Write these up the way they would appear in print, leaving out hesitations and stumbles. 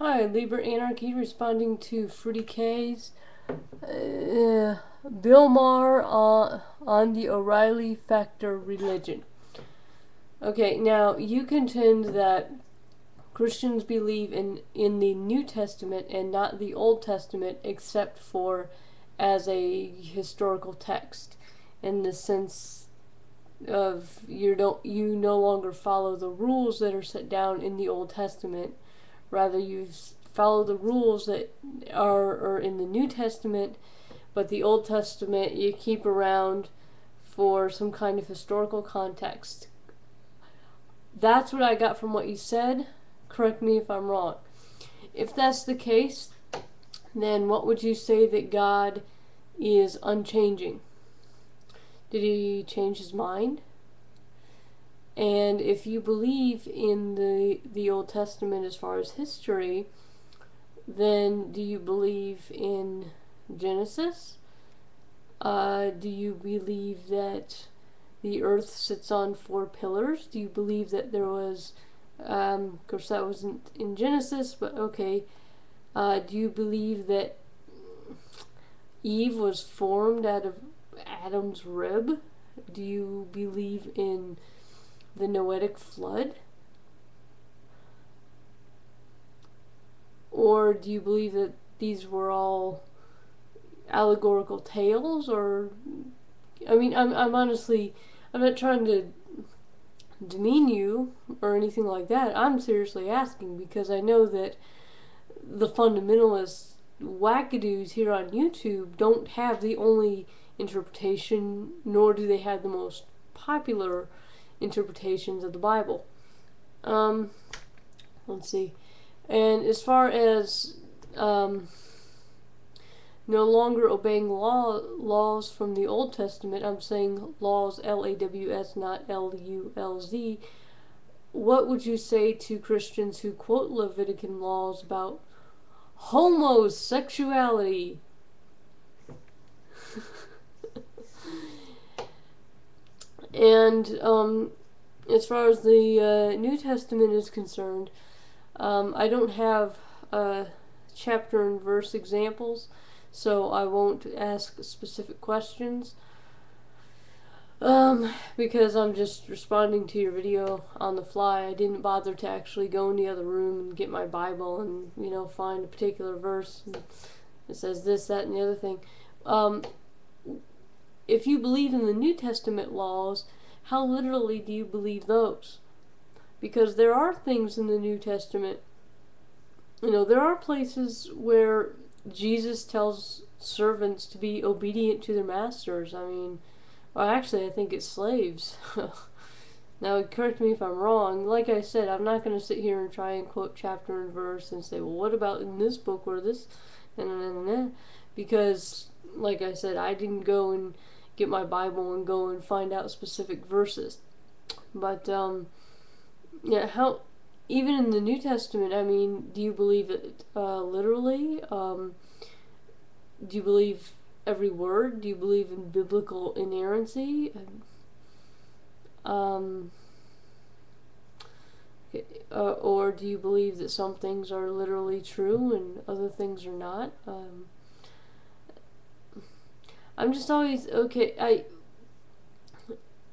Hi, Liber Anarchy responding to Fruity K's Bill Mahr on the O'Reilly factor religion. Okay, now you contend that Christians believe in the New Testament and not the Old Testament, except for as a historical text, in the sense of you no longer follow the rules that are set down in the Old Testament. Rather, you follow the rules that are in the New Testament, but the Old Testament you keep around for some kind of historical context. That's what I got from what you said. Correct me if I'm wrong. If that's the case, then what would you say that God is unchanging? Did he change his mind? And if you believe in the Old Testament as far as history, then do you believe in Genesis? Do you believe that the earth sits on 4 pillars? Do you believe that there was, of course that wasn't in Genesis, but okay. Do you believe that Eve was formed out of Adam's rib? Do you believe in the Noetic flood? Or do you believe that these were all allegorical tales? Or, I mean, I'm honestly, I'm not trying to demean you or anything like that. I'm seriously asking because I know that the fundamentalist wackadoos here on YouTube don't have the only interpretation, nor do they have the most popular interpretations of the Bible. Let's see. And as far as no longer obeying laws from the Old Testament, I'm saying laws, L-A-W-S, not L-U-L-Z. What would you say to Christians who quote Levitican laws about homosexuality? And as far as the New Testament is concerned, I don't have chapter and verse examples, so I won't ask specific questions because I'm just responding to your video on the fly. I didn't bother to actually go in the other room and get my Bible and, find a particular verse that says this, that, and the other thing. If you believe in the New Testament laws, how literally do you believe those? Because there are things in the New Testament, there are places where Jesus tells servants to be obedient to their masters. I mean, well, actually, I think it's slaves. Now, correct me if I'm wrong. Like I said, I'm not going to sit here and try and quote chapter and verse and say, well, what about in this book or this? Because, like I said, I didn't go and get my Bible and go and find out specific verses. But, yeah, how, even in the New Testament, I mean, do you believe it literally? Do you believe every word? Do you believe in biblical inerrancy? Or do you believe that some things are literally true and other things are not? I'm just always, okay,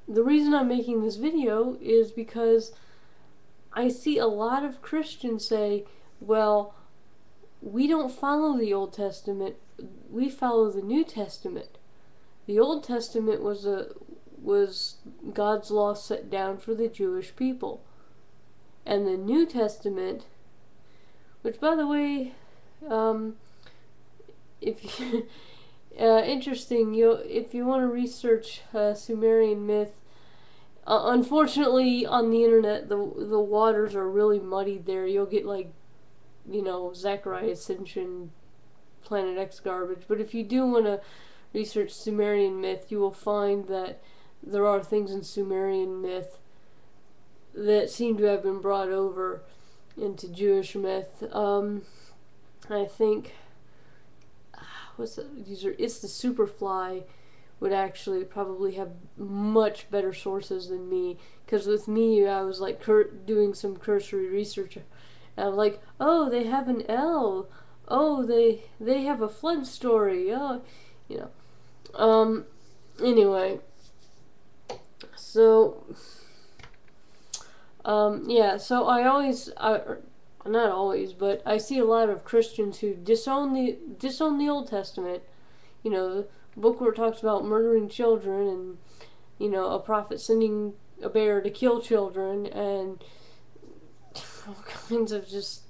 the reason I'm making this video is because I see a lot of Christians say, well, we don't follow the Old Testament, we follow the New Testament. The Old Testament was God's law set down for the Jewish people. And the New Testament, which, by the way, if you interesting, if you want to research Sumerian myth, unfortunately on the internet the waters are really muddied there. You'll get like, Zechariah Ascension, Planet X garbage. But if you do want to research Sumerian myth, you will find that there are things in Sumerian myth that seem to have been brought over into Jewish myth. I think it's the Superfly would actually probably have much better sources than me, because with me I was like doing some cursory research Like, oh, they have an L. Oh, they have a flood story. Oh, you know. Anyway, so yeah, so not always, but I see a lot of Christians who disown the Old Testament. You know, the book where it talks about murdering children and, a prophet sending a bear to kill children and all kinds of just,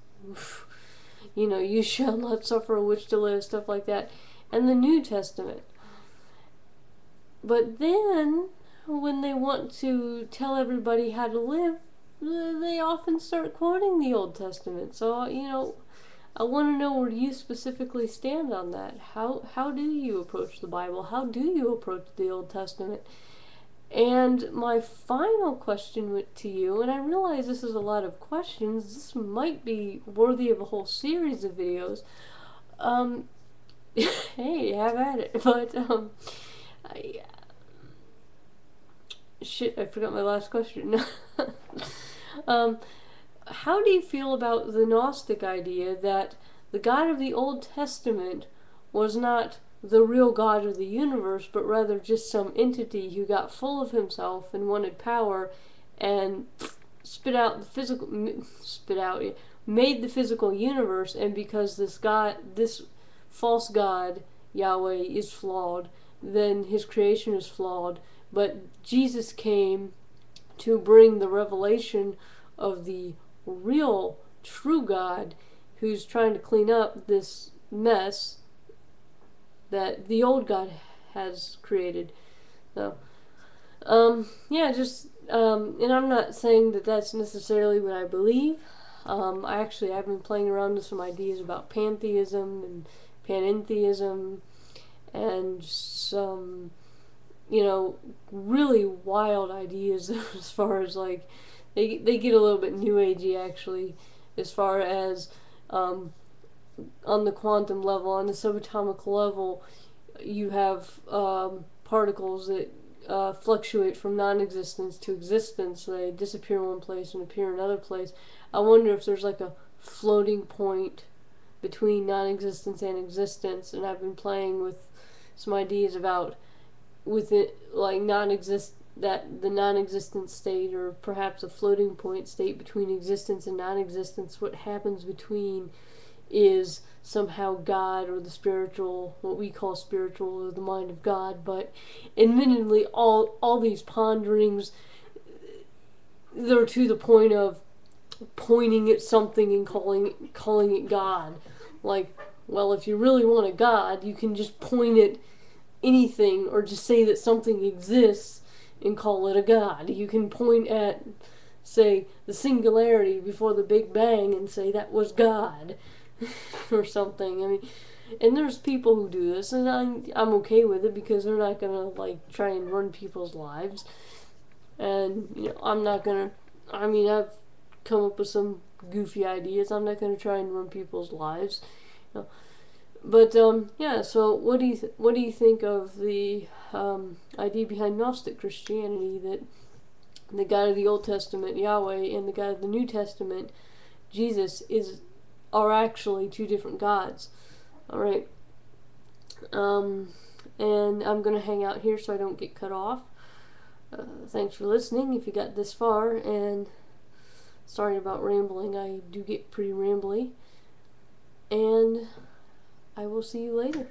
you shall not suffer a witch to live, stuff like that. And the New Testament. But then, when they want to tell everybody how to live, they often start quoting the Old Testament. So, I want to know where you specifically stand on that. How do you approach the Bible? How do you approach the Old Testament? And my final question to you, and I realize this is a lot of questions, this might be worthy of a whole series of videos. Hey, have at it. But, I forgot my last question. How do you feel about the Gnostic idea that the God of the Old Testament was not the real God of the universe, but rather just some entity who got full of himself and wanted power and made the physical universe, and because this false God, Yahweh, is flawed, then his creation is flawed, but Jesus came to bring the revelation of the real, true God who's trying to clean up this mess that the old God has created. So, yeah, and I'm not saying that that's necessarily what I believe. I've been playing around with some ideas about pantheism and panentheism and some, really wild ideas as far as like, they get a little bit new agey actually, as far as on the quantum level, on the subatomic level, you have particles that fluctuate from non-existence to existence. So they disappear in one place and appear in another place. I wonder if there's like a floating point between non-existence and existence, and I've been playing with some ideas about with it like the non-existent state, or perhaps a floating point state between existence and non-existence. What happens between is somehow God, or the spiritual, what we call spiritual, or the mind of God. But admittedly, all these ponderings, they're to the point of pointing at something and calling it God. Like, well, if you really want a God, you can just point at anything, or just say that something exists and call it a God. You can point at, say, the singularity before the Big Bang and say that was God. Or something. I mean, and there's people who do this, and I'm okay with it, because they're not gonna like try and run people's lives. And I'm not gonna. I mean, I've come up with some goofy ideas. I'm not gonna try and run people's lives. But yeah. So what do you think of the idea behind Gnostic Christianity, that the God of the Old Testament, Yahweh, and the God of the New Testament, Jesus, are actually two different gods? Alright. And I'm going to hang out here so I don't get cut off. Thanks for listening if you got this far, and sorry about rambling. I do get pretty rambly. And I will see you later.